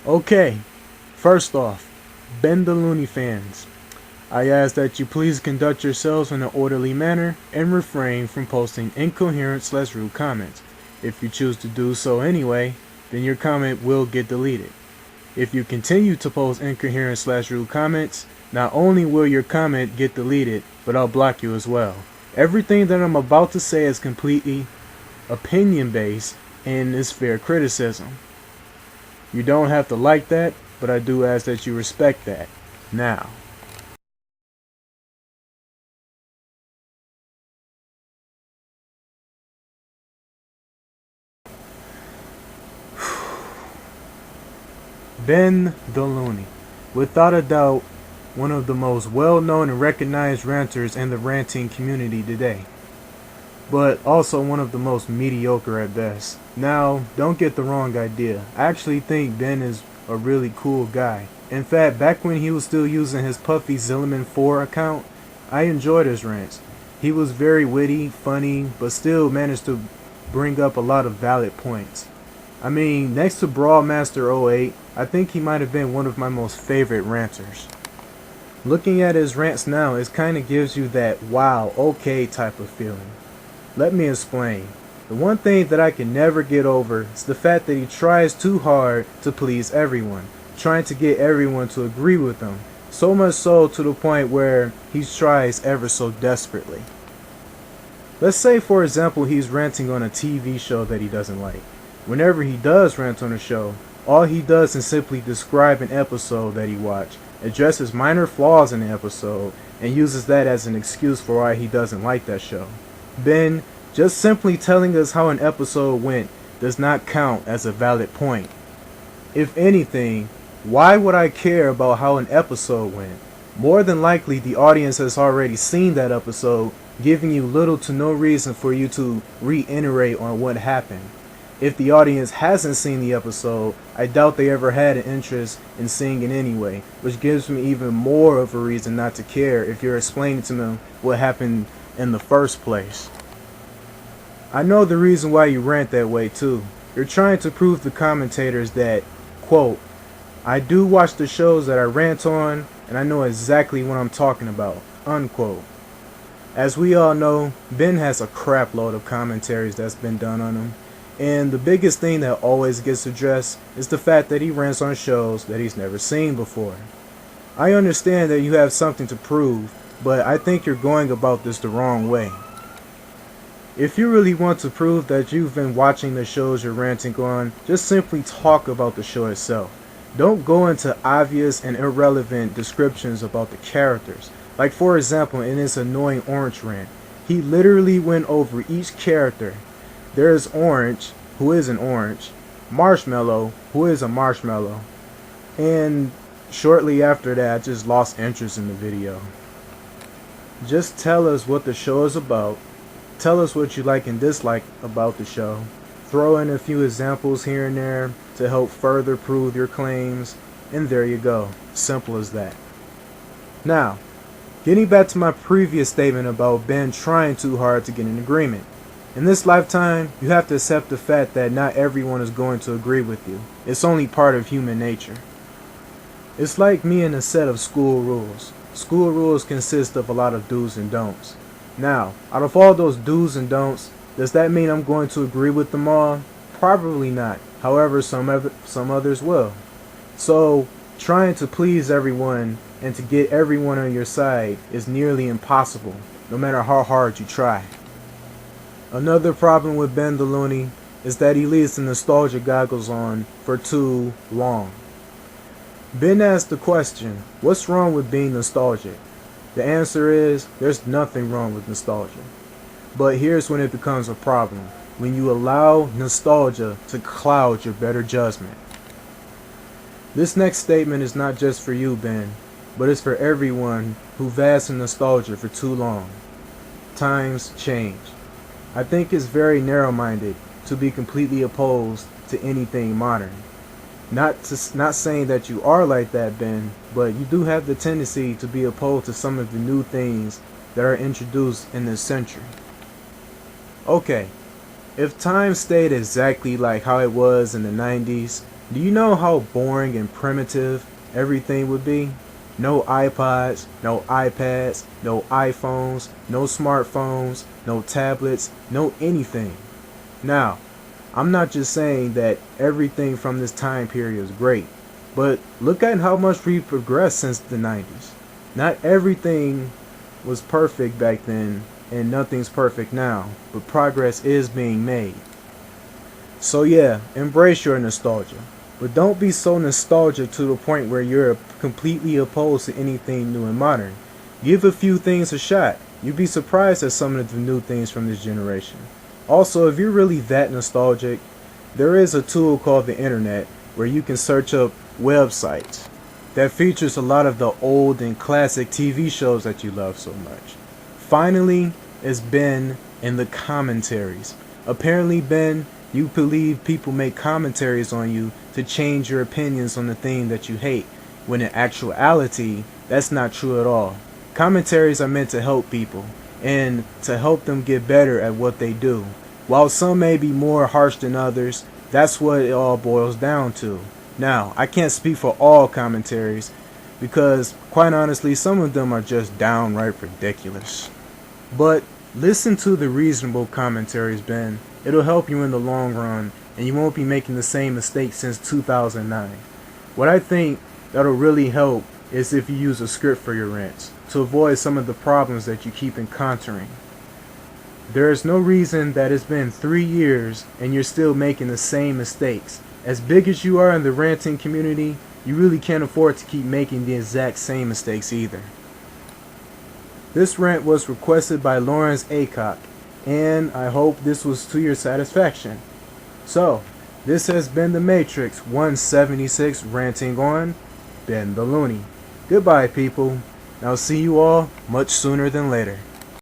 Okay, first off, Benthelooney fans, I ask that you please conduct yourselves in an orderly manner and refrain from posting incoherent/rude comments. If you choose to do so anyway, then your comment will get deleted. If you continue to post incoherent/rude comments, not only will your comment get deleted, but I'll block you as well. Everything that I'm about to say is completely opinion based and is fair criticism. You don't have to like that, but I do ask that you respect that. Now, Benthelooney, without a doubt, one of the most well-known and recognized ranters in the ranting community today, but also one of the most mediocre at best. Now, don't get the wrong idea. I actually think Ben is a really cool guy. In fact, back when he was still using his Puffy Zilliman 4 account, I enjoyed his rants. He was very witty, funny, but still managed to bring up a lot of valid points. I mean, next to Brawlmaster '08, I think he might have been one of my most favorite ranters. Looking at his rants now, it kind of gives you that wow, okay type of feeling. Let me explain. The one thing that I can never get over is the fact that he tries too hard to please everyone, trying to get everyone to agree with him, so much so to the point where he tries ever so desperately. Let's say for example he's ranting on a TV show that he doesn't like. Whenever he does rant on a show, all he does is simply describe an episode that he watched, addresses minor flaws in the episode, and uses that as an excuse for why he doesn't like that show. Ben, just simply telling us how an episode went does not count as a valid point. If anything, why would I care about how an episode went? More than likely the audience has already seen that episode, giving you little to no reason for you to reiterate on what happened. If the audience hasn't seen the episode, I doubt they ever had an interest in seeing it anyway, which gives me even more of a reason not to care if you're explaining to them what happened in the first place. I know the reason why you rant that way too. You're trying to prove to commentators that, quote, I do watch the shows that I rant on and I know exactly what I'm talking about, unquote. As we all know, Ben has a crap load of commentaries that's been done on him. And the biggest thing that always gets addressed is the fact that he rants on shows that he's never seen before. I understand that you have something to prove, but I think you're going about this the wrong way. If you really want to prove that you've been watching the shows you're ranting on, just simply talk about the show itself. Don't go into obvious and irrelevant descriptions about the characters. Like for example in this annoying Orange rant, he literally went over each character. There is Orange, who is an orange, Marshmallow, who is a marshmallow, and shortly after that I just lost interest in the video. Just tell us what the show is about, tell us what you like and dislike about the show, throw in a few examples here and there to help further prove your claims, and there you go, simple as that. Now, getting back to my previous statement about Ben trying too hard to get an agreement. In this lifetime, you have to accept the fact that not everyone is going to agree with you. It's only part of human nature. It's like me and a set of school rules. School rules consist of a lot of do's and don'ts. Now, out of all those do's and don'ts, does that mean I'm going to agree with them all? Probably not. However, some others will. So, trying to please everyone and to get everyone on your side is nearly impossible, no matter how hard you try. Another problem with Benthelooney is that he leaves the nostalgia goggles on for too long. Ben asked the question, what's wrong with being nostalgic? The answer is, there's nothing wrong with nostalgia. But here's when it becomes a problem, when you allow nostalgia to cloud your better judgment. This next statement is not just for you, Ben, but it's for everyone who basks in nostalgia for too long. Times change. I think it's very narrow-minded to be completely opposed to anything modern. Not saying that you are like that, Ben, but you do have the tendency to be opposed to some of the new things that are introduced in this century. Okay, if time stayed exactly like how it was in the 90s, Do you know how boring and primitive everything would be? No iPods, no iPads, no iPhones, no smartphones, no tablets, no anything. Now, I'm not just saying that everything from this time period is great, but look at how much we've progressed since the 90s. Not everything was perfect back then, and nothing's perfect now, but progress is being made. So yeah, embrace your nostalgia. But don't be so nostalgic to the point where you're completely opposed to anything new and modern. Give a few things a shot. You'd be surprised at some of the new things from this generation. Also, if you're really that nostalgic, there is a tool called the internet where you can search up websites that features a lot of the old and classic TV shows that you love so much. Finally, it's Ben in the commentaries. Apparently, Ben, you believe people make commentaries on you to change your opinions on the thing that you hate, when in actuality, that's not true at all. Commentaries are meant to help people, and to help them get better at what they do. While some may be more harsh than others, that's what it all boils down to. Now, I can't speak for all commentaries, because quite honestly, some of them are just downright ridiculous. But listen to the reasonable commentaries, Ben. It'll help you in the long run, and you won't be making the same mistakes since 2009. What I think that'll really help is if you use a script for your rants, to avoid some of the problems that you keep encountering. There is no reason that it's been 3 years and you're still making the same mistakes. As big as you are in the ranting community, you really can't afford to keep making the exact same mistakes either. This rant was requested by Lorans Akok, and I hope this was to your satisfaction. So, this has been TheMatrix 176 ranting on Benthelooney. Goodbye, people. I'll see you all much sooner than later.